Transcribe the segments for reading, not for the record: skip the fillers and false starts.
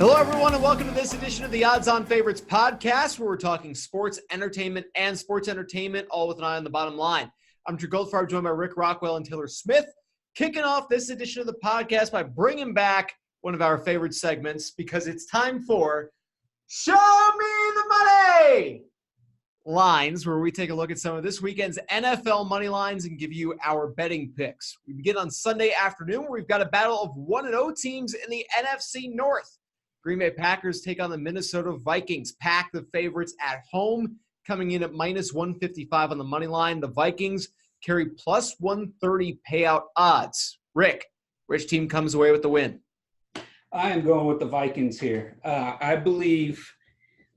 Hello, everyone, and welcome to this edition of the Odds On Favorites podcast, where we're talking sports, entertainment, and sports entertainment, all with an eye on the bottom line. I'm Drew Goldfarb, joined by Rick Rockwell and Taylor Smith, kicking off this edition of the podcast by bringing back one of our favorite segments, because it's time for Show Me the Money Lines, where we take a look at some of this weekend's NFL money lines and give you our betting picks. We begin on Sunday afternoon, where we've got a battle of 1-0 teams in the NFC North. Green Bay Packers take on the Minnesota Vikings. Pack, the favorites at home, coming in at minus 155 on the money line. The Vikings carry plus 130 payout odds. Rick, which team comes away with the win? I am going with the Vikings here. I believe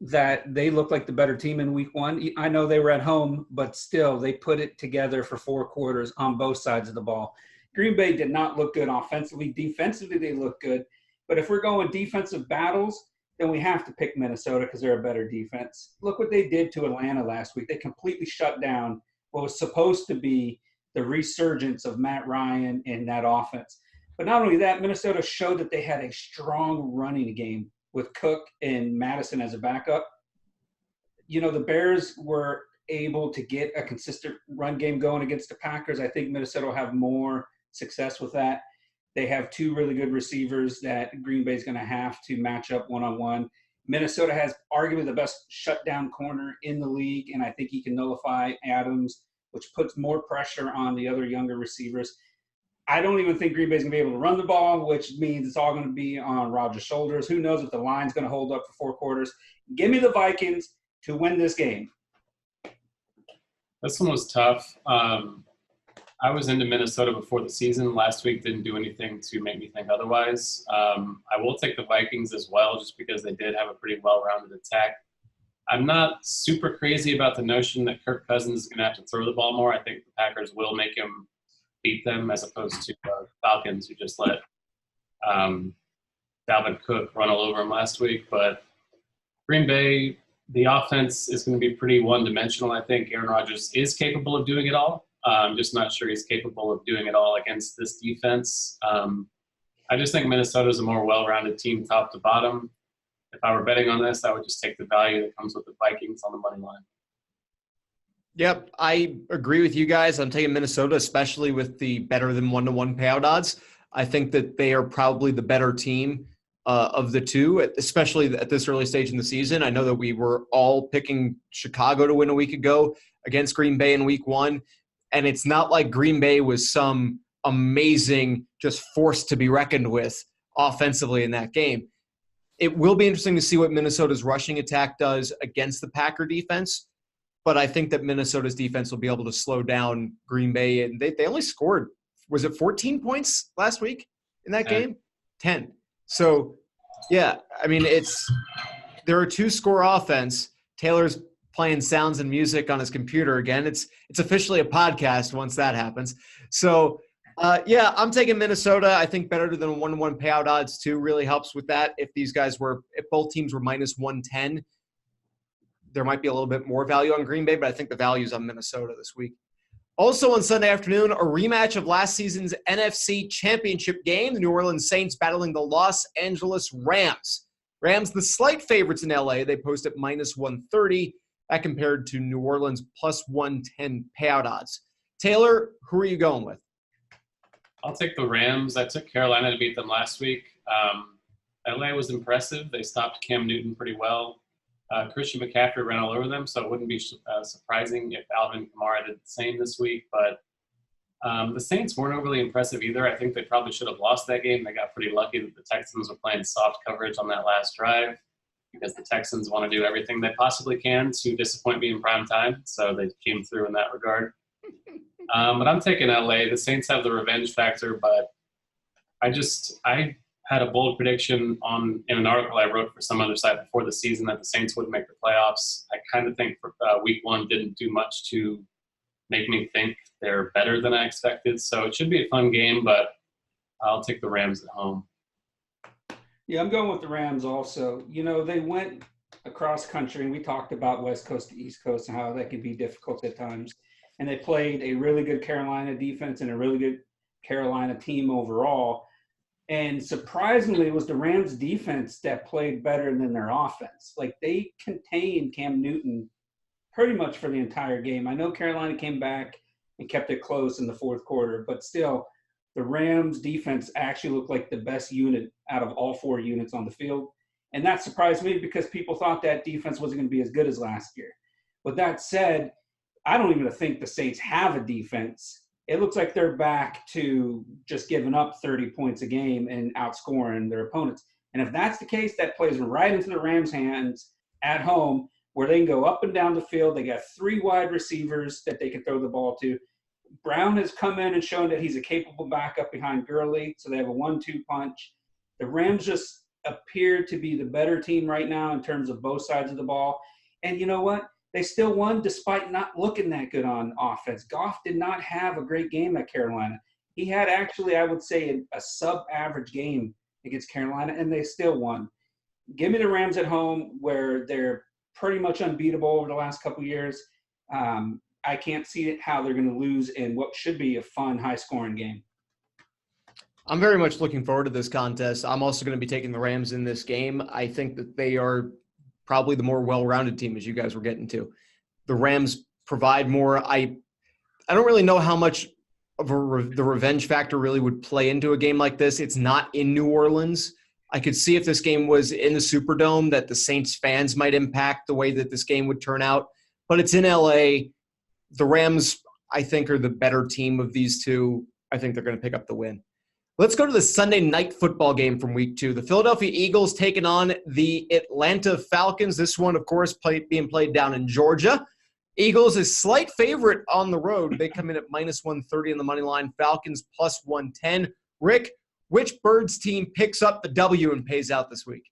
that they look like the better team in week one. I know they were at home, but still they put it together for four quarters on both sides of the ball. Green Bay did not look good offensively. Defensively, they look good. But if we're going defensive battles, then we have to pick Minnesota because they're a better defense. Look what they did to Atlanta last week. They completely shut down what was supposed to be the resurgence of Matt Ryan in that offense. But not only that, Minnesota showed that they had a strong running game with Cook and Madison as a backup. You know, the Bears were able to get a consistent run game going against the Packers. I think Minnesota will have more success with that. They have two really good receivers that Green Bay is going to have to match up one-on-one. Minnesota has arguably the best shutdown corner in the league, and I think he can nullify Adams, which puts more pressure on the other younger receivers. I don't even think Green Bay is going to be able to run the ball, which means it's all going to be on Rodgers' shoulders. Who knows if the line's going to hold up for four quarters. Give me the Vikings to win this game. This one was tough. I was into Minnesota before the season. Last week didn't do anything to make me think otherwise. I will take the Vikings as well, just because they did have a pretty well-rounded attack. I'm not super crazy about the notion that Kirk Cousins is going to have to throw the ball more. I think the Packers will make him beat them, as opposed to Falcons, who just let Dalvin Cook run all over him last week. But Green Bay, the offense is going to be pretty one-dimensional. I think Aaron Rodgers is capable of doing it all. I'm just not sure he's capable of doing it all against this defense. I just think Minnesota is a more well-rounded team top to bottom. If I were betting on this, I would just take the value that comes with the Vikings on the money line. Yep, I agree with you guys. I'm taking Minnesota, especially with the better than 1-to-1 payout odds. I think that they are probably the better team of the two, especially at this early stage in the season. I know that we were all picking Chicago to win a week ago against Green Bay in week one. And it's not like Green Bay was some amazing, just force to be reckoned with offensively in that game. It will be interesting to see what Minnesota's rushing attack does against the Packer defense. But I think that Minnesota's defense will be able to slow down Green Bay. And they only scored, was it 14 points last week in that game? 10. So, yeah, I mean, they're a two-score offense. Taylor's playing sounds and music on his computer again. It's officially a podcast once that happens. So, yeah, I'm taking Minnesota. I think better than 1-to-1 payout odds too really helps with that. If both teams were minus 110, there might be a little bit more value on Green Bay, but I think the value is on Minnesota this week. Also on Sunday afternoon, a rematch of last season's NFC Championship game, the New Orleans Saints battling the Los Angeles Rams. Rams, the slight favorites in LA, they post at minus 130. That compared to New Orleans plus 110 payout odds. Taylor, who are you going with? I'll take the Rams. I took Carolina to beat them last week. LA was impressive. They stopped Cam Newton pretty well. Christian McCaffrey ran all over them, so it wouldn't be surprising if Alvin Kamara did the same this week. But the Saints weren't overly impressive either. I think they probably should have lost that game. They got pretty lucky that the Texans were playing soft coverage on that last drive, because the Texans want to do everything they possibly can to disappoint me in prime time. So they came through in that regard. But I'm taking LA. The Saints have the revenge factor, but I had a bold prediction in an article I wrote for some other site before the season that the Saints would make the playoffs. I kind of think week one didn't do much to make me think they're better than I expected. So it should be a fun game, but I'll take the Rams at home. Yeah, I'm going with the Rams also. You know, they went across country, and we talked about West Coast to East Coast and how that can be difficult at times. And they played a really good Carolina defense and a really good Carolina team overall. And surprisingly, it was the Rams defense that played better than their offense. Like, they contained Cam Newton pretty much for the entire game. I know Carolina came back and kept it close in the fourth quarter, but still, the Rams defense actually looked like the best unit out of all 4 units on the field. And that surprised me because people thought that defense wasn't going to be as good as last year. With that said, I don't even think the Saints have a defense. It looks like they're back to just giving up 30 points a game and outscoring their opponents. And if that's the case, that plays right into the Rams' hands at home, where they can go up and down the field. They got 3 wide receivers that they can throw the ball to. Brown has come in and shown that he's a capable backup behind Gurley, so they have a 1-2 punch. The Rams just appear to be the better team right now in terms of both sides of the ball. And you know what? They still won despite not looking that good on offense. Goff did not have a great game at Carolina. He had actually, I would say, a sub-average game against Carolina, and they still won. Give me the Rams at home, where they're pretty much unbeatable over the last couple of years. I can't see how they're going to lose in what should be a fun, high-scoring game. I'm very much looking forward to this contest. I'm also going to be taking the Rams in this game. I think that they are probably the more well-rounded team, as you guys were getting to. The Rams provide more. I don't really know how much of the revenge factor really would play into a game like this. It's not in New Orleans. I could see if this game was in the Superdome that the Saints fans might impact the way that this game would turn out. But it's in LA. The Rams, I think, are the better team of these two. I think they're going to pick up the win. Let's go to the Sunday night football game from week 2. The Philadelphia Eagles taking on the Atlanta Falcons. This one, of course, being played down in Georgia. Eagles is slight favorite on the road. They come in at -130 on the money line. Falcons +110. Rick, which Birds team picks up the W and pays out this week?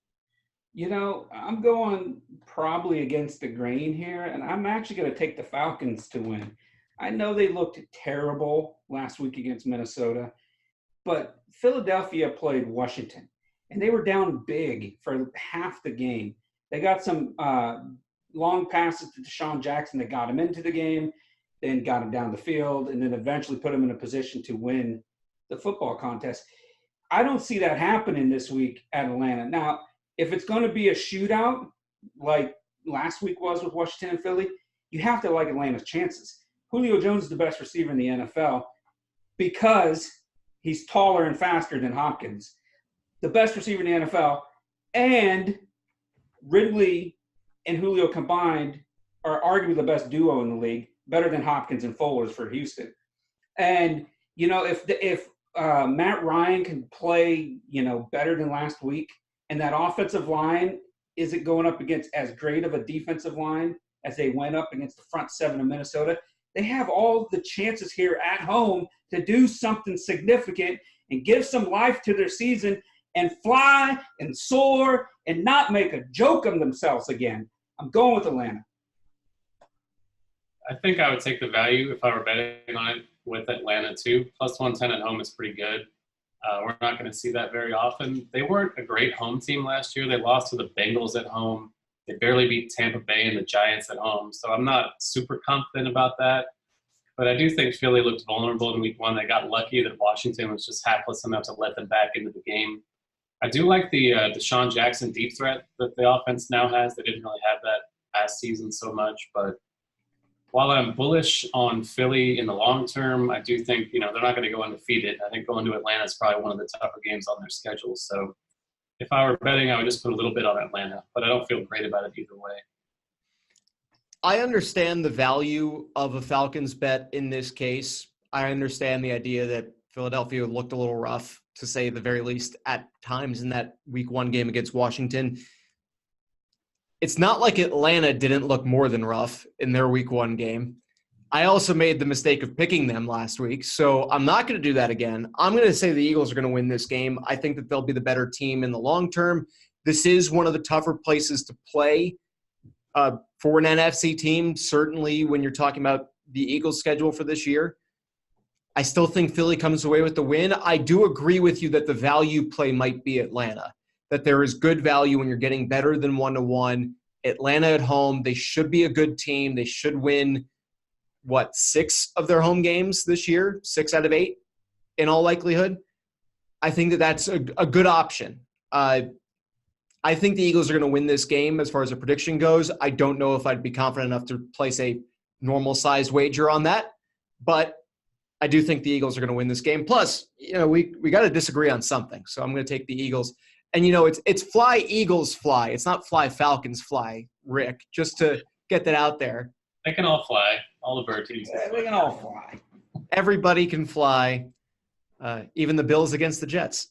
You know, I'm going probably against the grain here, and I'm actually going to take the Falcons to win. I know they looked terrible last week against Minnesota, but Philadelphia played Washington, and they were down big for half the game. They got some long passes to Deshaun Jackson that got him into the game, then got him down the field, and then eventually put him in a position to win the football contest. I don't see that happening this week at Atlanta. Now, if it's going to be a shootout like last week was with Washington and Philly, you have to like Atlanta's chances. Julio Jones is the best receiver in the NFL because he's taller and faster than Hopkins. The best receiver in the NFL, and Ridley and Julio combined are arguably the best duo in the league, better than Hopkins and Fuller's for Houston. And, you know, if Matt Ryan can play, you know, better than last week, and that offensive line isn't going up against as great of a defensive line as they went up against the front 7 of Minnesota, they have all the chances here at home to do something significant and give some life to their season and fly and soar and not make a joke of themselves again. I'm going with Atlanta. I think I would take the value if I were betting on it with Atlanta too. +110 at home is pretty good. We're not going to see that very often. They weren't a great home team last year. They lost to the Bengals at home. They barely beat Tampa Bay and the Giants at home. So I'm not super confident about that. But I do think Philly looked vulnerable in week 1. They got lucky that Washington was just hapless enough to let them back into the game. I do like the Deshaun Jackson deep threat that the offense now has. They didn't really have that past season so much. But while I'm bullish on Philly in the long term, I do think, you know, they're not going to go undefeated. I think going to Atlanta is probably one of the tougher games on their schedule. So if I were betting, I would just put a little bit on Atlanta. But I don't feel great about it either way. I understand the value of a Falcons bet in this case. I understand the idea that Philadelphia looked a little rough, to say the very least, at times in that week 1 game against Washington. It's not like Atlanta didn't look more than rough in their week 1 game. I also made the mistake of picking them last week, so I'm not going to do that again. I'm going to say the Eagles are going to win this game. I think that they'll be the better team in the long term. This is one of the tougher places to play for an NFC team, certainly when you're talking about the Eagles' schedule for this year. I still think Philly comes away with the win. I do agree with you that the value play might be Atlanta, that there is good value when you're getting better than 1-1. Atlanta at home, they should be a good team. They should win, 6 of their home games this year? 6 out of 8 in all likelihood. I think that that's a good option. I think the Eagles are going to win this game as far as a prediction goes. I don't know if I'd be confident enough to place a normal-sized wager on that, but I do think the Eagles are going to win this game. Plus, we got to disagree on something, so I'm going to take the Eagles. And, it's fly Eagles fly. It's not fly Falcons fly, Rick, just to get that out there. They can all fly. All the bird teams. They can all fly. Everybody can fly, even the Bills against the Jets.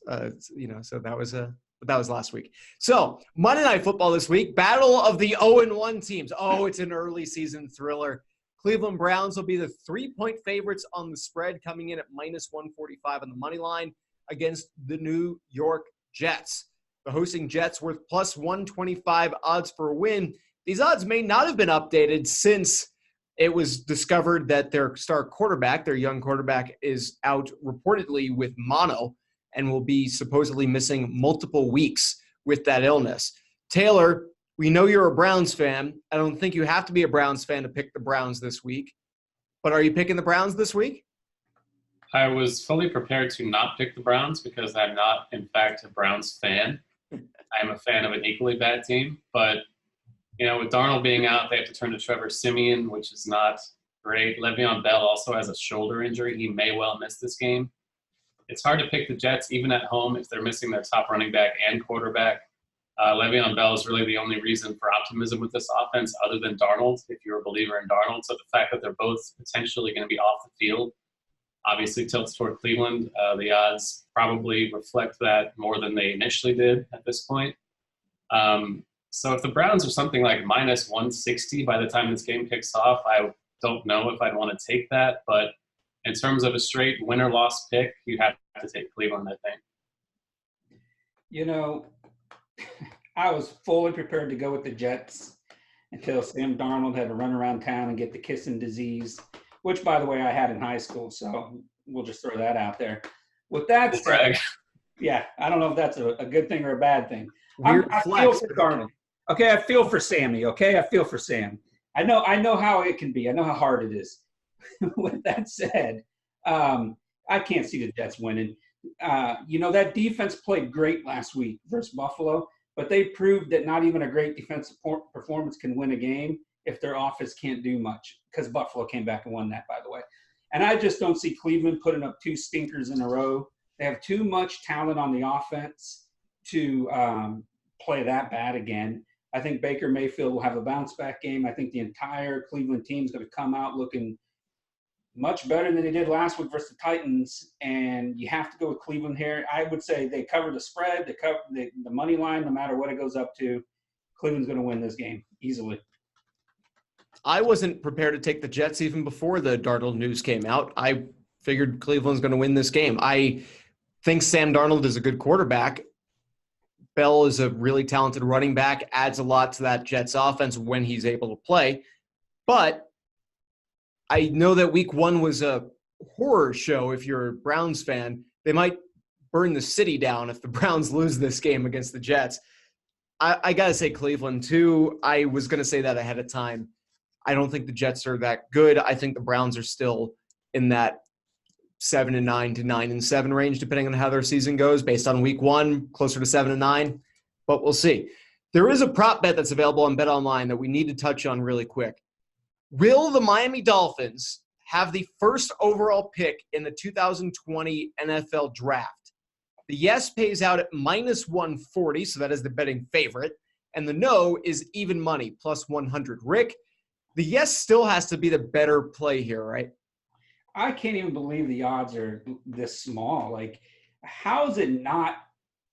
So that was last week. So Monday Night Football this week, battle of the 0-1 teams. Oh, it's an early season thriller. Cleveland Browns will be the 3-point favorites on the spread, coming in at -145 on the money line against the New York Jets. The hosting Jets worth +125 odds for a win. These odds may not have been updated since it was discovered that their star quarterback, their young quarterback, is out reportedly with mono and will be supposedly missing multiple weeks with that illness. Taylor, we know you're a Browns fan. I don't think you have to be a Browns fan to pick the Browns this week. But are you picking the Browns this week? I was fully prepared to not pick the Browns because I'm not, in fact, a Browns fan. I'm a fan of an equally bad team. But, with Darnold being out, they have to turn to Trevor Siemian, which is not great. Le'Veon Bell also has a shoulder injury. He may well miss this game. It's hard to pick the Jets even at home if they're missing their top running back and quarterback. Le'Veon Bell is really the only reason for optimism with this offense other than Darnold, if you're a believer in Darnold. So the fact that they're both potentially going to be off the field obviously tilts toward Cleveland. The odds probably reflect that more than they initially did at this point. So if the Browns are something like -160 by the time this game kicks off, I don't know if I'd want to take that. But in terms of a straight win or loss pick, you have to take Cleveland, I think. I was fully prepared to go with the Jets until Sam Darnold had to run around town and get the kissing disease, which, by the way, I had in high school. So we'll just throw that out there. With that said, yeah, I don't know if that's a good thing or a bad thing. I feel for Darnold. Okay, I feel for Sammy. Okay, I feel for Sam. I know how it can be. I know how hard it is. With that said, I can't see the Jets winning. That defense played great last week versus Buffalo, but they proved that not even a great defensive performance can win a game if their offense can't do much, because Buffalo came back and won that, by the way. And I just don't see Cleveland putting up two stinkers in a row. They have too much talent on the offense to play that bad again. I think Baker Mayfield will have a bounce-back game. I think the entire Cleveland team is going to come out looking much better than they did last week versus the Titans, and you have to go with Cleveland here. I would say they cover the spread, they cover the money line, no matter what it goes up to. Cleveland's going to win this game easily. I wasn't prepared to take the Jets even before the Darnold news came out. I figured Cleveland's going to win this game. I think Sam Darnold is a good quarterback. Bell is a really talented running back, adds a lot to that Jets offense when he's able to play. But I know that week one was a horror show if you're a Browns fan. They might burn the city down if the Browns lose this game against the Jets. I got to say Cleveland, too. I was going to say that ahead of time. I don't think the Jets are that good. I think the Browns are still in that 7-9 to 9-7 range, depending on how their season goes, based on week one, closer to 7-9. But we'll see. There is a prop bet that's available on BetOnline that we need to touch on really quick. Will the Miami Dolphins have the first overall pick in the 2020 NFL Draft? The yes pays out at -140, so that is the betting favorite. And the no is even money, +100. Rick, the yes still has to be the better play here, right? I can't even believe the odds are this small. Like, how is it not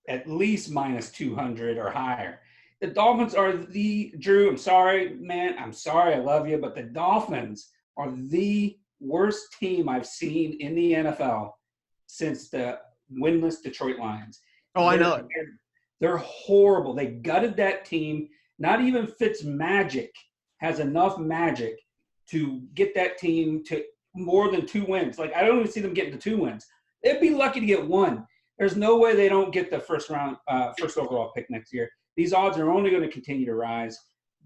at least -200 or higher? The Dolphins are Drew, I'm sorry, man. I'm sorry. I love you. But the Dolphins are the worst team I've seen in the NFL since the winless Detroit Lions. I know it. They're horrible. They gutted that team. Not even Fitzmagic has enough magic to get that team to more than 2 wins. Like, I don't even see them getting to 2 wins. They'd be lucky to get 1. There's no way they don't get the first overall pick next year. These odds are only going to continue to rise.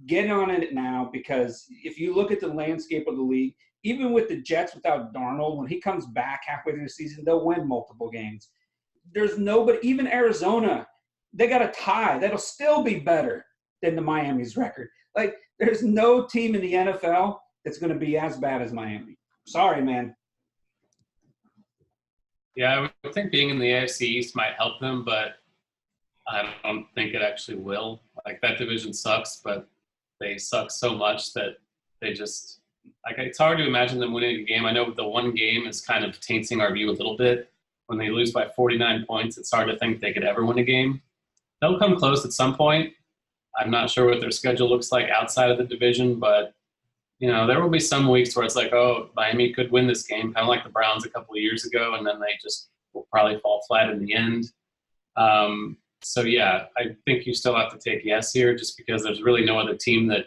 Get on it now, because if you look at the landscape of the league, even with the Jets without Darnold, when he comes back halfway through the season, they'll win multiple games. there's nobody, even Arizona, they got a tie. That'll still be better than the Miami's record. Like, there's no team in the NFL that's going to be as bad as Miami. Sorry, man. Yeah, I would think being in the AFC East might help them, but I don't think it actually will. Like, that division sucks, but they suck so much that they just – like, it's hard to imagine them winning a game. I know the one game is kind of tainting our view a little bit. When they lose by 49 points, it's hard to think they could ever win a game. They'll come close at some point. I'm not sure what their schedule looks like outside of the division, but, you know, there will be some weeks where it's like, oh, Miami could win this game, kind of like the Browns a couple of years ago, and then they just will probably fall flat in the end. So, yeah, I think you still have to take yes here just because there's really no other team that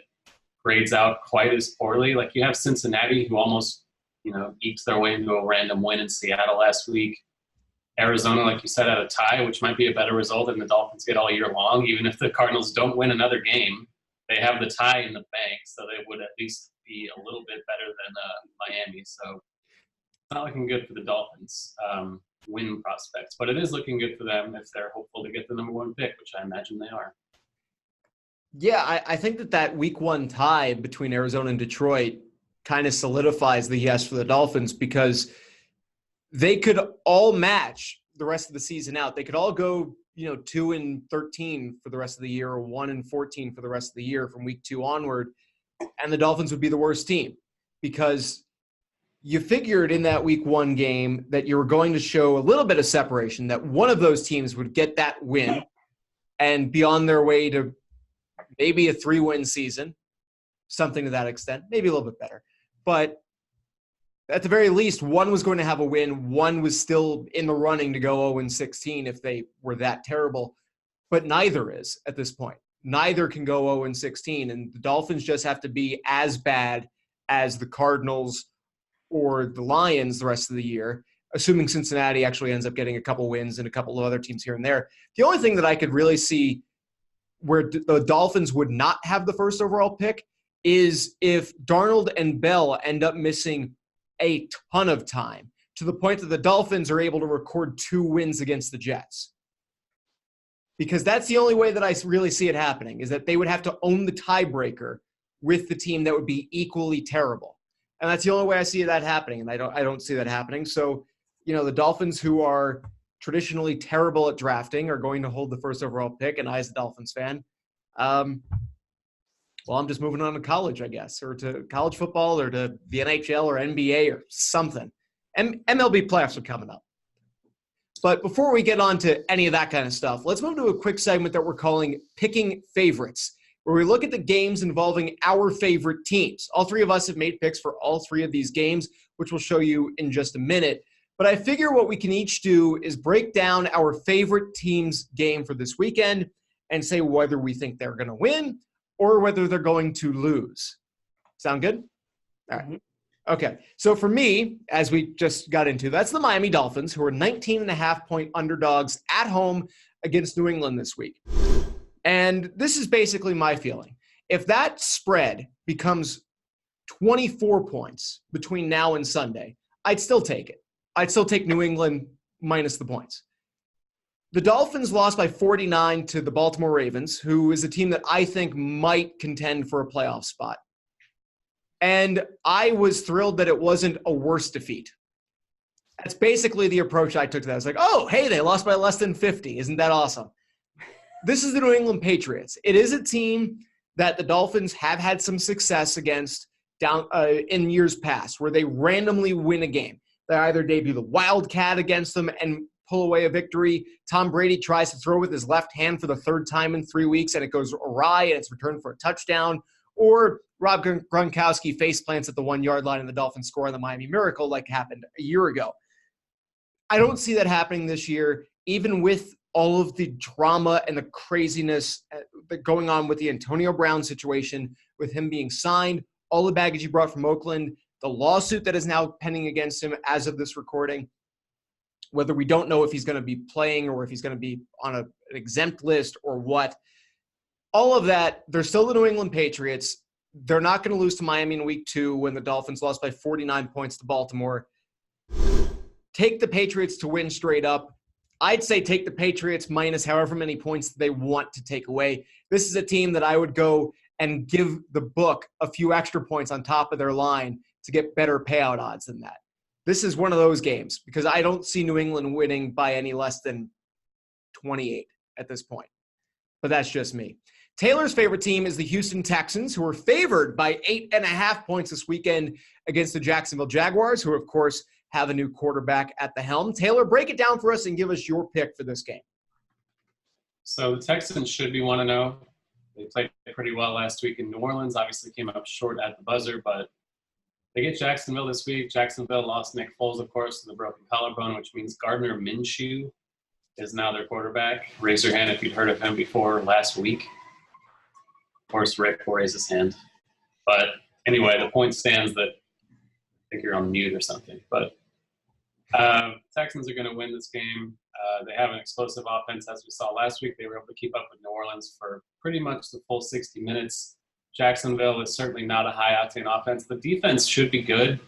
grades out quite as poorly. Like, you have Cincinnati, who almost, you know, ekes their way into a random win in Seattle last week. Arizona, like you said, had a tie, which might be a better result than the Dolphins get all year long. Even if the Cardinals don't win another game, they have the tie in the bank, so they would at least be a little bit better than Miami. So it's not looking good for the Dolphins' win prospects, but it is looking good for them if they're hopeful to get the number one pick, which I imagine they are. Yeah, I think that week one tie between Arizona and Detroit kind of solidifies the yes for the Dolphins because they could all match the rest of the season out. They could all go, 2-13 for the rest of the year or 1-14 for the rest of the year from week 2 onward. And the Dolphins would be the worst team because you figured in that week 1 game that you were going to show a little bit of separation, that one of those teams would get that win and be on their way to maybe a 3-win season, something to that extent, maybe a little bit better. But at the very least, one was going to have a win. One was still in the running to go 0-16 if they were that terrible. But neither is at this point. Neither can go 0-16. And the Dolphins just have to be as bad as the Cardinals or the Lions the rest of the year, assuming Cincinnati actually ends up getting a couple wins and a couple of other teams here and there. The only thing that I could really see where the Dolphins would not have the first overall pick is if Darnold and Bell end up missing a ton of time to the point that the Dolphins are able to record 2 wins against the Jets. Because that's the only way that I really see it happening, is that they would have to own the tiebreaker with the team that would be equally terrible. And that's the only way I see that happening, and I don't see that happening. So, the Dolphins, who are traditionally terrible at drafting, are going to hold the first overall pick, and I, as a Dolphins fan, well, I'm just moving on to college, I guess, or to college football or to the NHL or NBA or something. MLB playoffs are coming up. But before we get on to any of that kind of stuff, let's move to a quick segment that we're calling Picking Favorites, where we look at the games involving our favorite teams. All 3 of us have made picks for all 3 of these games, which we'll show you in just a minute. But I figure what we can each do is break down our favorite team's game for this weekend and say whether we think they're going to win or whether they're going to lose. Sound good? All right. Okay. So for me, as we just got into, that's the Miami Dolphins, who are 19.5-point underdogs at home against New England this week. And this is basically my feeling. If that spread becomes 24 points between now and Sunday, I'd still take it. I'd still take New England minus the points. The Dolphins lost by 49 to the Baltimore Ravens, who is a team that I think might contend for a playoff spot. And I was thrilled that it wasn't a worse defeat. That's basically the approach I took to that. I was like, oh, hey, they lost by less than 50. Isn't that awesome? This is the New England Patriots. It is a team that the Dolphins have had some success against down in years past, where they randomly win a game. They either debut the Wildcat against them and pull away a victory. Tom Brady tries to throw with his left hand for the 3rd time in 3 weeks, and it goes awry, and it's returned for a touchdown. Or Rob Gronkowski face plants at the 1-yard line, and the Dolphins score on the Miami Miracle like happened a year ago. I don't see that happening this year, even with all of the drama and the craziness going on with the Antonio Brown situation, with him being signed, all the baggage he brought from Oakland, the lawsuit that is now pending against him as of this recording, whether we don't know if he's going to be playing or if he's going to be on an exempt list or what. All of that, they're still the New England Patriots. They're not going to lose to Miami in week 2 when the Dolphins lost by 49 points to Baltimore. Take the Patriots to win straight up. I'd say take the Patriots minus however many points they want to take away. This is a team that I would go and give the book a few extra points on top of their line to get better payout odds than that. This is one of those games because I don't see New England winning by any less than 28 at this point. But that's just me. Taylor's favorite team is the Houston Texans, who are favored by 8.5 points this weekend against the Jacksonville Jaguars, who, of course, have a new quarterback at the helm. Taylor, break it down for us and give us your pick for this game. So the Texans should be 1-0. They played pretty well last week in New Orleans. Obviously came up short at the buzzer, but they get Jacksonville this week. Jacksonville lost Nick Foles, of course, to the broken collarbone, which means Gardner Minshew is now their quarterback. Raise your hand if you'd heard of him before last week. Of course, Rick will raise his hand. But anyway, the point stands that I think you're on mute or something. But Texans are going to win this game. They have an explosive offense, as we saw last week. They were able to keep up with New Orleans for pretty much the full 60 minutes. Jacksonville is certainly not a high-octane offense. The defense should be good.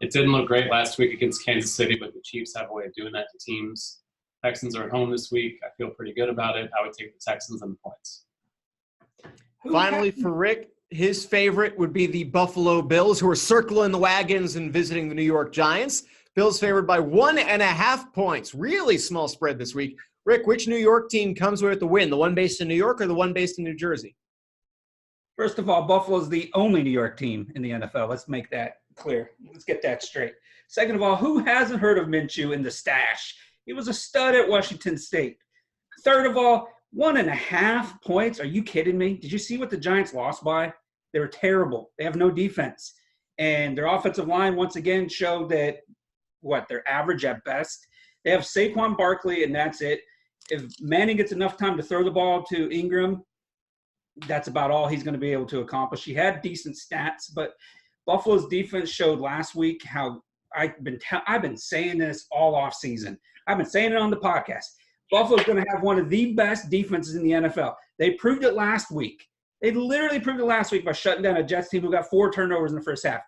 It didn't look great last week against Kansas City, but the Chiefs have a way of doing that to teams. Texans are at home this week. I feel pretty good about it. I would take the Texans and the points. Finally, for Rick, his favorite would be the Buffalo Bills, who are circling the wagons and visiting the New York Giants. Bills favored by 1.5 points. Really small spread this week. Rick, which New York team comes with the win? The one based in New York or the one based in New Jersey? First of all, Buffalo's the only New York team in the NFL. Let's make that clear. Let's get that straight. Second of all, who hasn't heard of Minshew in the stash? He was a stud at Washington State. Third of all, 1.5 points. Are you kidding me? Did you see what the Giants lost by? They were terrible. They have no defense. And their offensive line, once again, showed that, they're average at best. They have Saquon Barkley, and that's it. If Manning gets enough time to throw the ball to Ingram, that's about all he's going to be able to accomplish. He had decent stats, but Buffalo's defense showed last week how I've been saying this all off season. I've been saying it on the podcast. Buffalo's going to have one of the best defenses in the NFL. They proved it last week. They literally proved it last week by shutting down a Jets team who got 4 turnovers in the first half.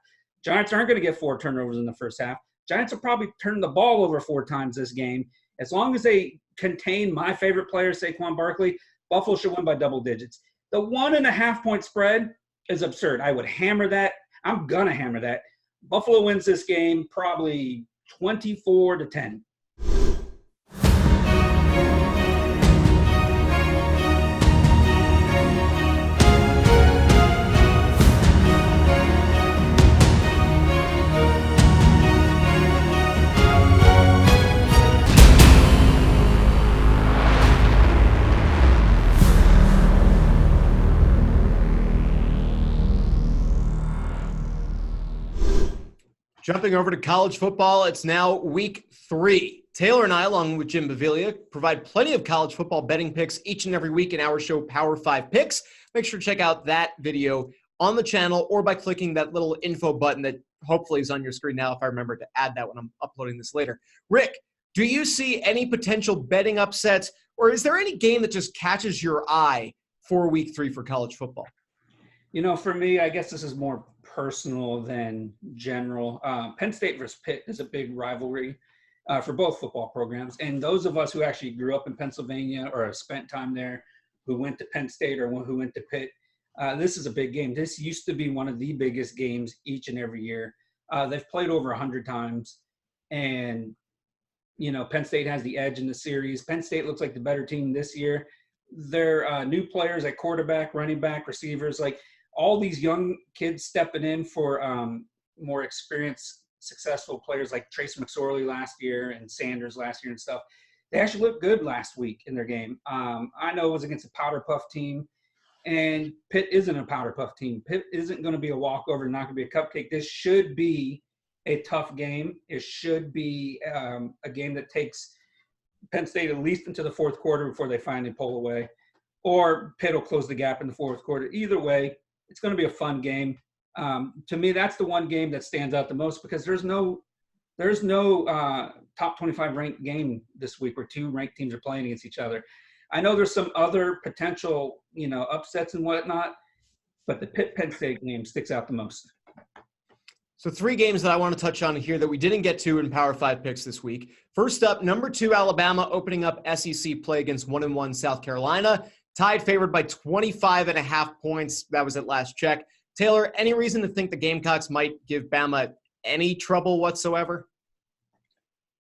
Giants aren't going to get 4 turnovers in the first half. Giants will probably turn the ball over 4 times this game. As long as they contain my favorite player, Saquon Barkley, Buffalo should win by double digits. The 1.5 point spread is absurd. I would hammer that. I'm going to hammer that. Buffalo wins this game probably 24-10. Jumping over to college football, it's now week 3. Taylor and I, along with Jim Baviglia, provide plenty of college football betting picks each and every week in our show, Power 5 Picks. Make sure to check out that video on the channel or by clicking that little info button that hopefully is on your screen now if I remember to add that when I'm uploading this later. Rick, do you see any potential betting upsets, or is there any game that just catches your eye for week 3 for college football? For me, I guess this is more personal than general. Penn State versus Pitt is a big rivalry for both football programs. And those of us who actually grew up in Pennsylvania or have spent time there, who went to Penn State or who went to Pitt, this is a big game. This used to be one of the biggest games each and every year. They've played over 100 times. And, Penn State has the edge in the series. Penn State looks like the better team this year. Their new players at quarterback, running back, receivers, all these young kids stepping in for more experienced, successful players like Trace McSorley last year and Sanders last year and stuff. They actually looked good last week in their game. I know it was against a powder puff team, and Pitt isn't a powder puff team. Pitt isn't going to be a walkover, not going to be a cupcake. This should be a tough game. It should be a game that takes Penn State at least into the fourth quarter before they finally pull away, or Pitt will close the gap in the fourth quarter. Either way, it's going to be a fun game. To me, that's the one game that stands out the most because there's no top 25 ranked game this week where 2 ranked teams are playing against each other. I know there's some other potential, upsets and whatnot, but the Pitt-Penn State game sticks out the most. So 3 games that I want to touch on here that we didn't get to in Power 5 picks this week. First up, number 2 Alabama opening up SEC play against 1-1 South Carolina. Tied, favored by 25.5 points. That was at last check. Taylor, any reason to think the Gamecocks might give Bama any trouble whatsoever?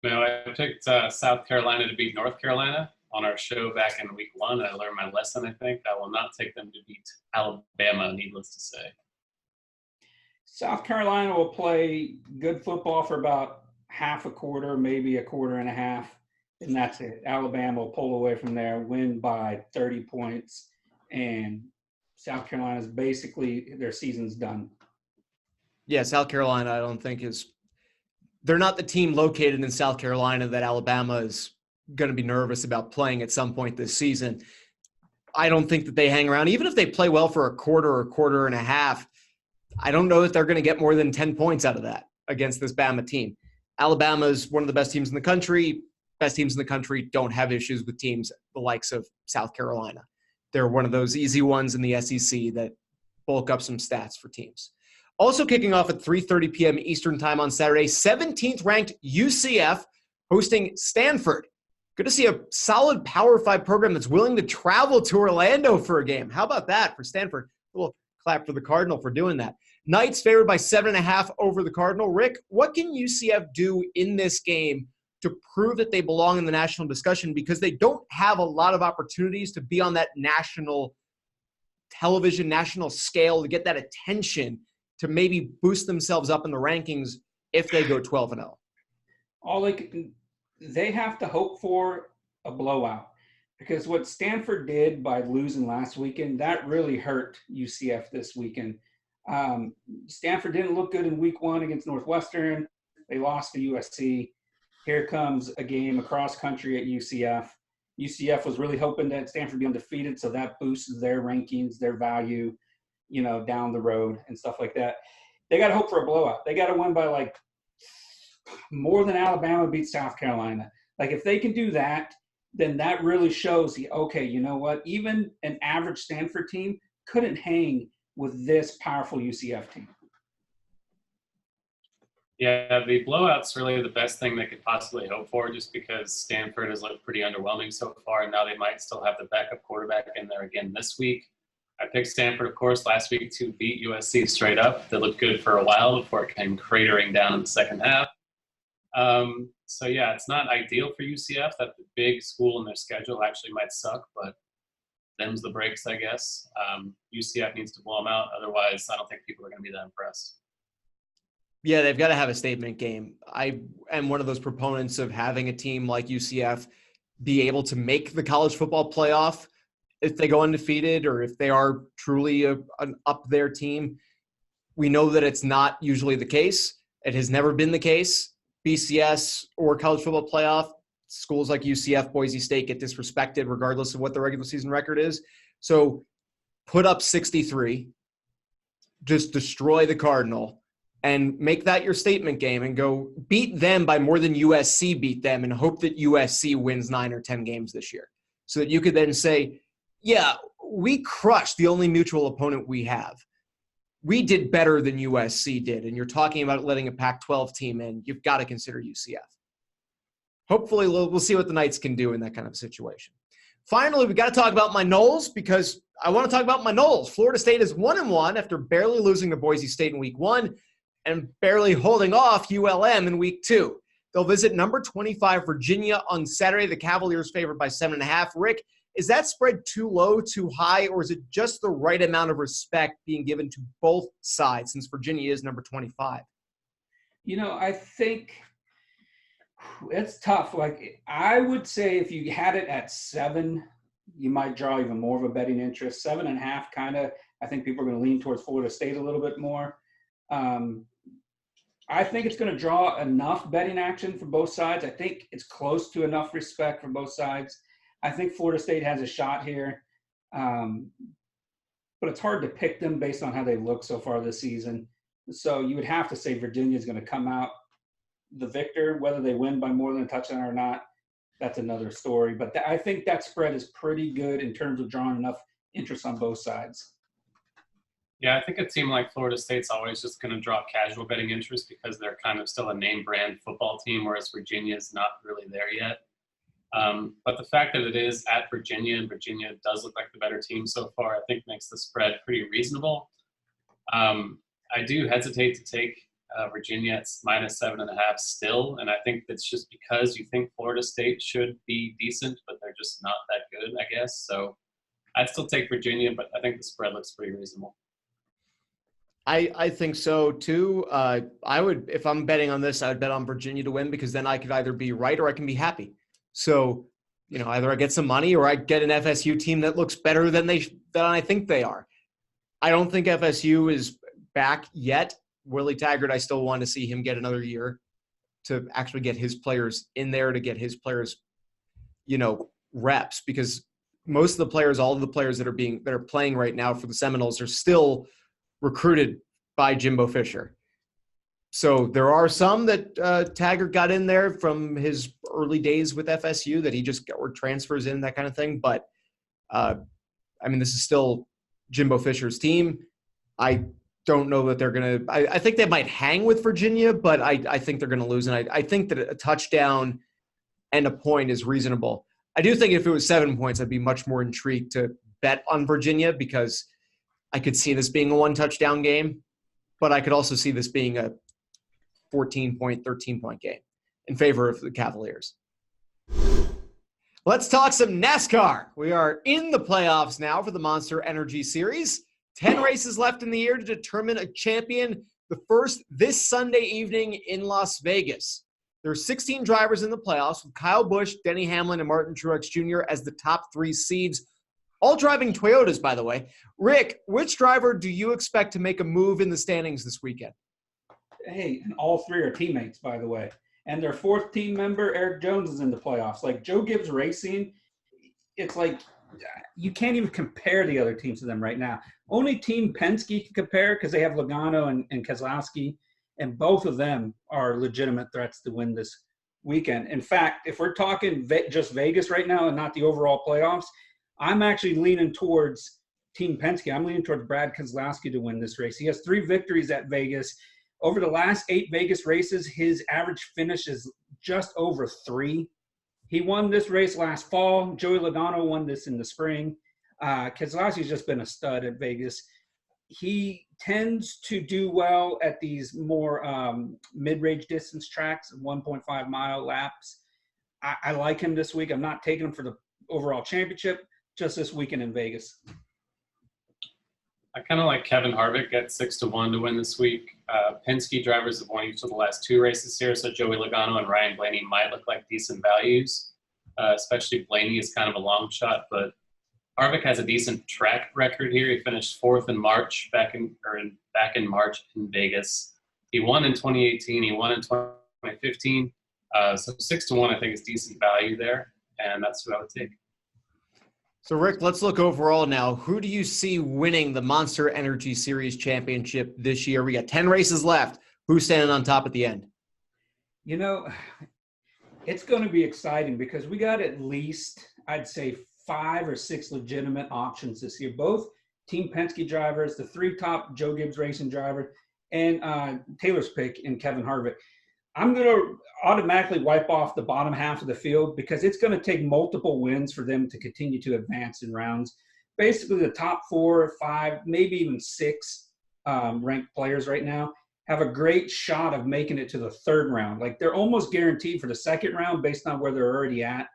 No, I picked South Carolina to beat North Carolina on our show back in week 1. I learned my lesson, I think. I will not take them to beat Alabama, needless to say. South Carolina will play good football for about half a quarter, maybe a quarter and a half, and that's it. Alabama will pull away from there, win by 30 points, and South Carolina's basically their season's done. Yeah, South Carolina, I don't think they're not the team located in South Carolina that Alabama is going to be nervous about playing at some point this season. I don't think that they hang around. Even if they play well for a quarter or quarter and a half, I don't know that they're going to get more than 10 points out of that against this Bama team. Alabama is one of the best teams in the country. Best teams in the country don't have issues with teams the likes of South Carolina. They're one of those easy ones in the SEC that bulk up some stats for teams. Also kicking off at 3:30 p.m. Eastern time on Saturday, 17th ranked UCF hosting Stanford. Good to see a solid Power 5 program that's willing to travel to Orlando for a game. How about that for Stanford? A little clap for the Cardinal for doing that. Knights favored by 7.5 over the Cardinal. Rick, what can UCF do in this game to prove that they belong in the national discussion? Because they don't have a lot of opportunities to be on that national television, national scale, to get that attention, to maybe boost themselves up in the rankings if they go 12-0. They have to hope for a blowout, because what Stanford did by losing last weekend, that really hurt UCF this weekend. Stanford didn't look good in week 1 against Northwestern. They lost to USC. Here comes a game across country at UCF. UCF was really hoping that Stanford be undefeated, so that boosts their rankings, their value, down the road and stuff like that. They got to hope for a blowout. They got to win by more than Alabama beat South Carolina. If they can do that, then that really shows okay, you know what? Even an average Stanford team couldn't hang with this powerful UCF team. Yeah, the blowout's really the best thing they could possibly hope for, just because Stanford has looked pretty underwhelming so far, and now they might still have the backup quarterback in there again this week. I picked Stanford, of course, last week to beat USC straight up. They looked good for a while before it came cratering down in the second half. So, yeah, it's not ideal for UCF that the big school in their schedule actually might suck, but them's the breaks, I guess. UCF needs to blow them out. Otherwise, I don't think people are going to be that impressed. Yeah, they've got to have a statement game. I am one of those proponents of having a team like UCF be able to make the college football playoff if they go undefeated, or if they are truly an up-there team. We know that it's not usually the case. It has never been the case. BCS or college football playoff, schools like UCF, Boise State get disrespected regardless of what the regular season record is. So put up 63, just destroy the Cardinal, and make that your statement game and go beat them by more than USC beat them, and hope that USC wins 9 or 10 games this year, so that you could then say, yeah, we crushed the only neutral opponent we have. We did better than USC did, and you're talking about letting a Pac-12 team in. You've got to consider UCF. Hopefully, we'll see what the Knights can do in that kind of situation. Finally, we got to talk about my Noles, because I want to talk about my Noles. Florida State is 1-1 after barely losing to Boise State in week 1 and barely holding off ULM in week 2. They'll visit number 25 Virginia on Saturday. The Cavaliers favored by 7.5. Rick, is that spread too low, too high, or is it just the right amount of respect being given to both sides, since Virginia is number 25? I think it's tough. I would say if you had it at 7, you might draw even more of a betting interest. 7.5 kind of, I think people are going to lean towards Florida State a little bit more. I think it's going to draw enough betting action for both sides. I think it's close to enough respect for both sides. I think Florida State has a shot here, but it's hard to pick them based on how they look so far this season. So you would have to say Virginia is going to come out the victor. Whether they win by more than a touchdown or not, that's another story. But I think that spread is pretty good in terms of drawing enough interest on both sides. Yeah, I think a team like Florida State's always just going to draw casual betting interest because they're kind of still a name brand football team, whereas Virginia is not really there yet. But the fact that it is at Virginia, and Virginia does look like the better team so far, I think makes the spread pretty reasonable. I do hesitate to take Virginia at -7.5 still, and I think that's just because you think Florida State should be decent, but they're just not that good, I guess. So I'd still take Virginia, but I think the spread looks pretty reasonable. I think so too. I would, if I'm betting on this, I would bet on Virginia to win because then I could either be right or I can be happy. So, either I get some money or I get an FSU team that looks better than I think they are. I don't think FSU is back yet. Willie Taggart, I still want to see him get another year to actually get his players in there, to get his players, reps, because most of the players, all of the players that are playing right now for the Seminoles are still recruited by Jimbo Fisher. So there are some that Taggart got in there from his early days with FSU that he just got transfers in, that kind of thing. But, this is still Jimbo Fisher's team. I don't know that they're going to – I think they might hang with Virginia, but I think they're going to lose. And I think that a touchdown and a point is reasonable. I do think if it was 7 points, I'd be much more intrigued to bet on Virginia because I could see this being a one-touchdown game, but I could also see this being a 14-point, 13-point game in favor of the Cavaliers. Let's talk some NASCAR. We are in the playoffs now for the Monster Energy Series. 10 races left in the year to determine a champion. The first this Sunday evening in Las Vegas. There are 16 drivers in the playoffs with Kyle Busch, Denny Hamlin, and Martin Truex Jr. as the top 3 seeds. All driving Toyotas, by the way. Rick, which driver do you expect to make a move in the standings this weekend? Hey, and all 3 are teammates, by the way. And their 4th team member, Eric Jones, is in the playoffs. Like Joe Gibbs Racing, it's like you can't even compare the other teams to them right now. Only Team Penske can compare because they have Logano and Keselowski, and both of them are legitimate threats to win this weekend. In fact, if we're talking just Vegas right now and not the overall playoffs, I'm actually leaning towards Team Penske. I'm leaning towards Brad Keselowski to win this race. He has 3 victories at Vegas. Over the last 8 Vegas races, his average finish is just over 3. He won this race last fall. Joey Logano won this in the spring. Keselowski's just been a stud at Vegas. He tends to do well at these more mid-range distance tracks, 1.5-mile laps. I like him this week. I'm not taking him for the overall championship, just this weekend in Vegas. I kind of like Kevin Harvick at 6-1 to win this week. Penske drivers have won each of the last 2 races here, so Joey Logano and Ryan Blaney might look like decent values. Especially Blaney is kind of a long shot, but Harvick has a decent track record here. He finished 4th in March back in March in Vegas. He won in 2018. He won in 2015. So 6-1 I think is decent value there, and that's what I would take. So, Rick, let's look overall now. Who do you see winning the Monster Energy Series championship this year? We got 10 races left. Who's standing on top at the end? It's going to be exciting because we got at least, I'd say, 5 or 6 legitimate options this year. Both Team Penske drivers, the 3 top Joe Gibbs Racing drivers, and Taylor's pick in Kevin Harvick. I'm going to automatically wipe off the bottom half of the field because it's going to take multiple wins for them to continue to advance in rounds. Basically, the top 4 or 5, maybe even 6 ranked players right now have a great shot of making it to the 3rd round. Like they're almost guaranteed for the 2nd round based on where they're already at.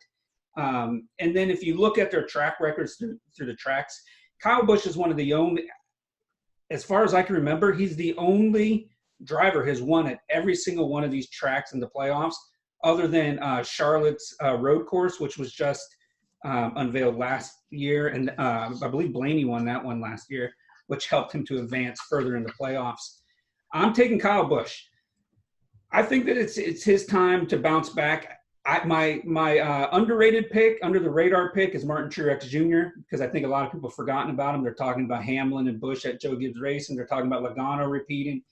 And then if you look at their track records through the tracks, Kyle Busch is one of the only, as far as I can remember, he's the only driver has won at every single one of these tracks in the playoffs, other than Charlotte's road course, which was just unveiled last year. And I believe Blaney won that one last year, which helped him to advance further in the playoffs. I'm taking Kyle Busch. I think that it's his time to bounce back. My underrated pick, under the radar pick, is Martin Truex Jr. because I think a lot of people have forgotten about him. They're talking about Hamlin and Busch at Joe Gibbs Racing. They're talking about Logano repeating.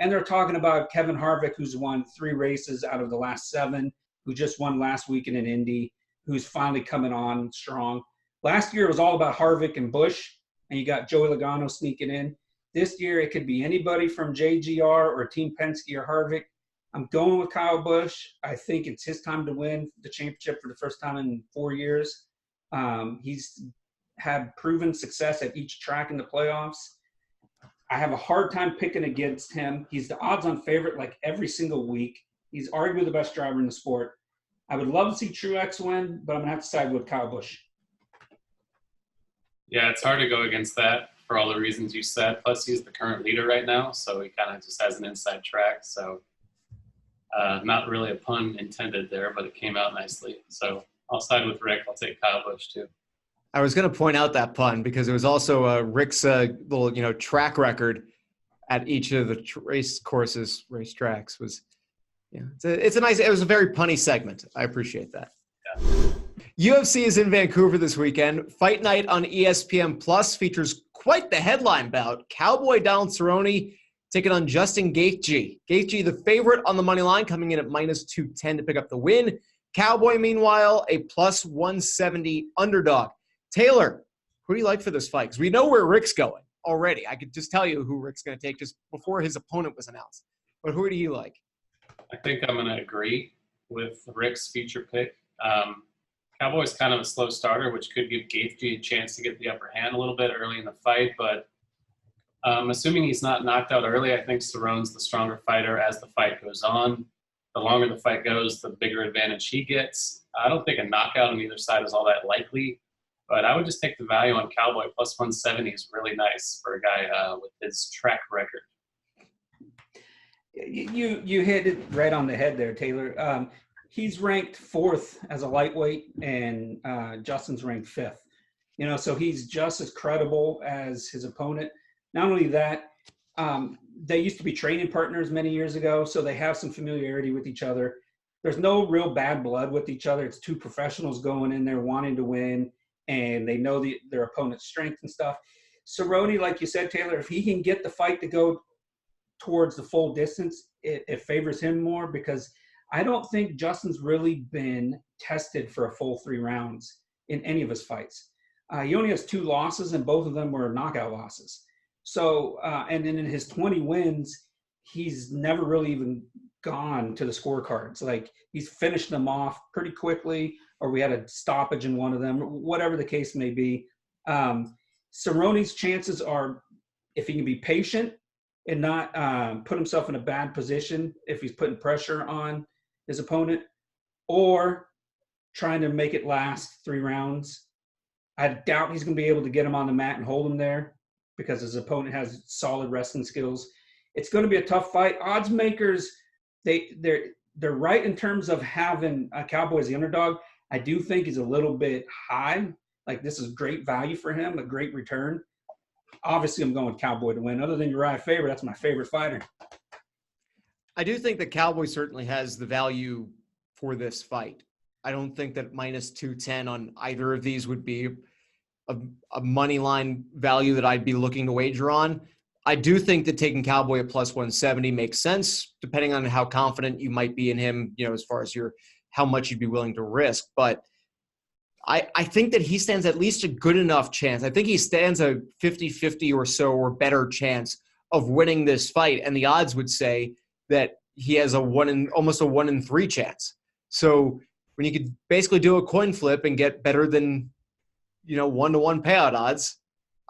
And they're talking about Kevin Harvick, who's won 3 races out of the last 7, who just won last weekend in Indy, who's finally coming on strong. Last year it was all about Harvick and Busch, and you got Joey Logano sneaking in. This year, it could be anybody from JGR or Team Penske or Harvick. I'm going with Kyle Busch. I think it's his time to win the championship for the first time in 4 years. He's had proven success at each track in the playoffs. I have a hard time picking against him. He's the odds-on favorite like every single week. He's arguably the best driver in the sport. I would love to see Truex win, but I'm going to have to side with Kyle Busch. Yeah, it's hard to go against that for all the reasons you said. Plus, he's the current leader right now, so he kind of just has an inside track. So not really a pun intended there, but it came out nicely. So I'll side with Rick. I'll take Kyle Busch too. I was going to point out that pun because it was also Rick's little, track record at each of the race tracks was, it was a very punny segment. I appreciate that. Yeah. UFC is in Vancouver this weekend. Fight Night on ESPN Plus features quite the headline bout. Cowboy Donald Cerrone taking on Justin Gaethje. Gaethje, the favorite on the money line, coming in at -210 to pick up the win. Cowboy, meanwhile, a +170 underdog. Taylor, who do you like for this fight? Because we know where Rick's going already. I could just tell you who Rick's going to take just before his opponent was announced. But who do you like? I think I'm going to agree with Rick's feature pick. Cowboy's kind of a slow starter, which could give Gaethje a chance to get the upper hand a little bit early in the fight. But assuming he's not knocked out early, I think Cerrone's the stronger fighter as the fight goes on. The longer the fight goes, the bigger advantage he gets. I don't think a knockout on either side is all that likely. But I would just take the value on Cowboy. +170 is really nice for a guy with his track record. You hit it right on the head there, Taylor. He's ranked 4th as a lightweight, and Justin's ranked 5th. So he's just as credible as his opponent. Not only that, they used to be training partners many years ago, so they have some familiarity with each other. There's no real bad blood with each other. It's two professionals going in there wanting to win, and they know their opponent's strength and stuff. Cerrone, like you said, Taylor, if he can get the fight to go towards the full distance, it favors him more, because I don't think Justin's really been tested for a full 3 rounds in any of his fights. He only has 2 losses, and both of them were knockout losses. So, and then in his 20 wins, he's never really even gone to the scorecards. Like, he's finished them off pretty quickly, or we had a stoppage in one of them, whatever the case may be. Cerrone's chances are, if he can be patient and not put himself in a bad position if he's putting pressure on his opponent, or trying to make it last 3 rounds. I doubt he's going to be able to get him on the mat and hold him there, because his opponent has solid wrestling skills. It's going to be a tough fight. Odds makers, they're right in terms of having a Cowboy as the underdog. I do think he's a little bit high. Like, this is great value for him, a great return. Obviously, I'm going with Cowboy to win. Other than Uriah Faber, that's my favorite fighter. I do think the Cowboy certainly has the value for this fight. I don't think that -210 on either of these would be a money line value that I'd be looking to wager on. I do think that taking Cowboy at +170 makes sense, depending on how confident you might be in him, as far as how much you'd be willing to risk. But I think that he stands at least a good enough chance. I think he stands a 50-50 or so or better chance of winning this fight. And the odds would say that he has almost a 1 in 3 chance. So when you could basically do a coin flip and get better than, 1-to-1 payout odds,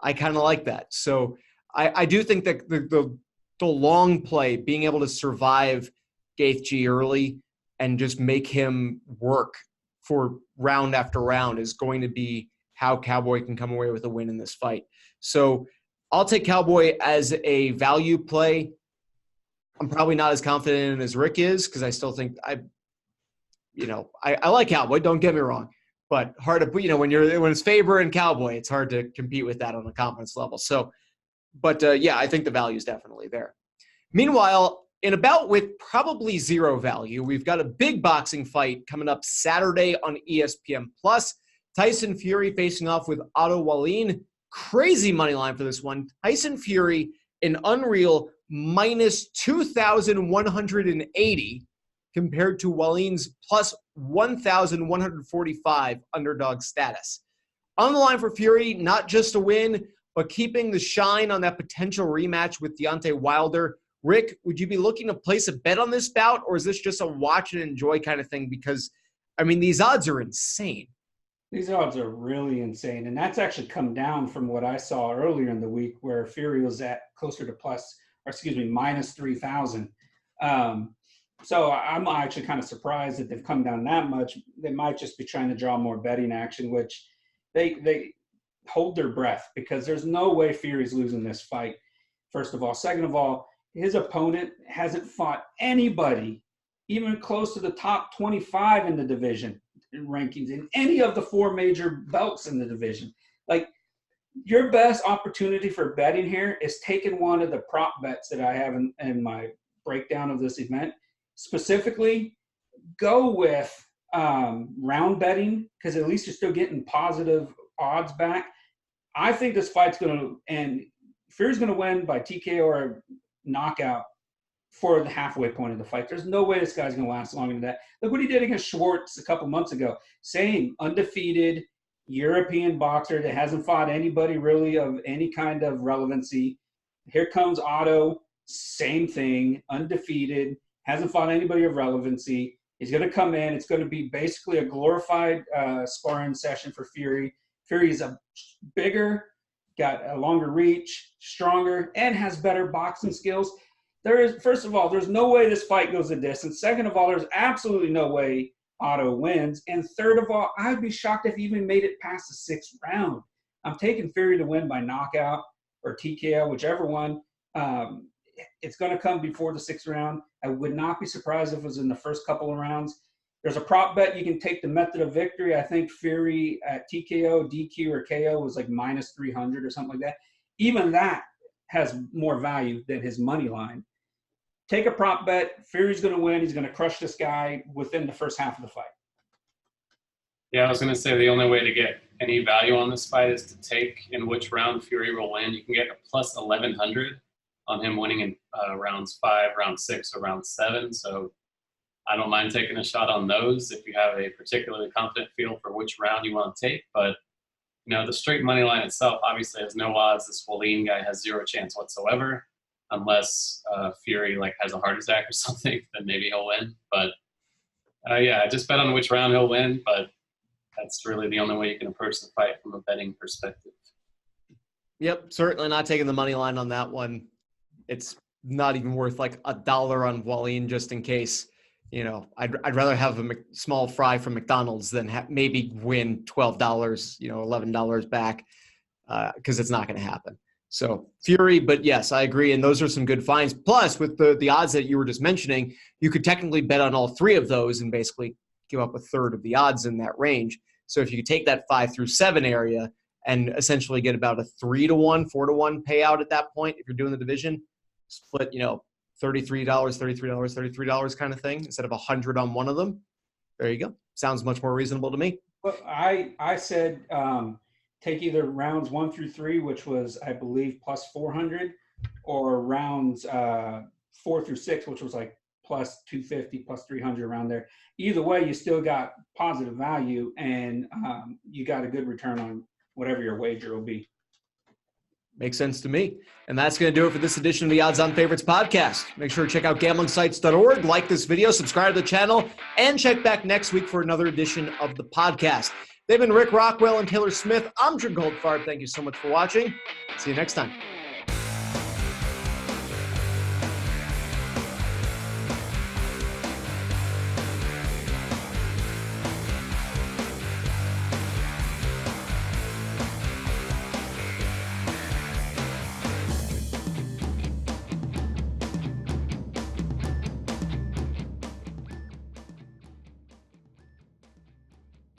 I kind of like that. So I do think that the long play, being able to survive Gaethje early and just make him work for round after round, is going to be how Cowboy can come away with a win in this fight. So I'll take Cowboy as a value play. I'm probably not as confident in as Rick is, because I still think I like Cowboy, don't get me wrong, but hard to put, when it's Faber and Cowboy, it's hard to compete with that on a confidence level. So, but I think the value is definitely there. Meanwhile, in a bout with probably zero value, we've got a big boxing fight coming up Saturday on ESPN Plus. Tyson Fury facing off with Otto Wallin. Crazy money line for this one. Tyson Fury, an unreal -2,180 compared to Wallin's +1,145 underdog status. On the line for Fury, not just a win, but keeping the shine on that potential rematch with Deontay Wilder. Rick, would you be looking to place a bet on this bout, or is this just a watch and enjoy kind of thing? Because, I mean, these odds are insane. These odds are really insane, and that's actually come down from what I saw earlier in the week, where Fury was at closer to minus 3,000. So I'm actually kind of surprised that they've come down that much. They might just be trying to draw more betting action, which they hold their breath, because there's no way Fury's losing this fight, first of all. Second of all, his opponent hasn't fought anybody even close to the top 25 in the division rankings in any of the 4 major belts in the division. Like, your best opportunity for betting here is taking one of the prop bets that I have in my breakdown of this event. Specifically, go with round betting, because at least you're still getting positive odds back. I think this fight's going to end. Fury's going to win by TKO or knockout for the halfway point of the fight. There's no way this guy's going to last longer than that. Look what he did against Schwartz a couple months ago. Same undefeated European boxer that hasn't fought anybody really of any kind of relevancy. Here comes Otto, same thing, undefeated, hasn't fought anybody of relevancy. He's going to come in. It's going to be basically a glorified sparring session for Fury. Fury is a bigger, got a longer reach, stronger, and has better boxing skills. First of all, there's no way this fight goes the distance. Second of all, there's absolutely no way Otto wins. And third of all, I'd be shocked if he even made it past the 6th round. I'm taking Fury to win by knockout or TKO, whichever one. It's going to come before the 6th round. I would not be surprised if it was in the first couple of rounds. There's a prop bet. You can take the method of victory. I think Fury at TKO, DQ, or KO was like minus 300 or something like that. Even that has more value than his money line. Take a prop bet. Fury's going to win. He's going to crush this guy within the first half of the fight. Yeah, I was going to say the only way to get any value on this fight is to take in which round Fury will win. You can get a plus 1,100 on him winning in rounds 5, round 6, or round 7. So I don't mind taking a shot on those if you have a particularly confident feel for which round you want to take. But, you know, the straight money line itself obviously has no odds. This Wallin guy has 0 chance whatsoever, unless Fury has a heart attack or something, then maybe he'll win. But yeah, just bet on which round he'll win, but that's really the only way you can approach the fight from a betting perspective. Yep, certainly not taking the money line on that one. It's not even worth $1 on Wallin just in case. You know, I'd rather have a small fry from McDonald's than maybe win $12, $11 back, because it's not going to happen. So Fury, but yes, I agree. And those are some good finds. Plus, with the odds that you were just mentioning, you could technically bet on all 3 of those and basically give up a third of the odds in that range. So if you could take that 5 through 7 area and essentially get about a 3-to-1, 4-to-1 payout at that point, if you're doing the division, split, $33 kind of thing instead of 100 on one of them. There you go. Sounds much more reasonable to me. Well, I said take either rounds 1 through 3, which was, I believe, plus 400, or rounds 4 through 6, which was plus 250, plus 300 around there. Either way, you still got positive value, and you got a good return on whatever your wager will be. Makes sense to me. And that's going to do it for this edition of the Odds On Favorites podcast. Make sure to check out gamblingsites.org, like this video, subscribe to the channel, and check back next week for another edition of the podcast. They've been Rick Rockwell and Taylor Smith. I'm Drew Goldfarb. Thank you so much for watching. See you next time.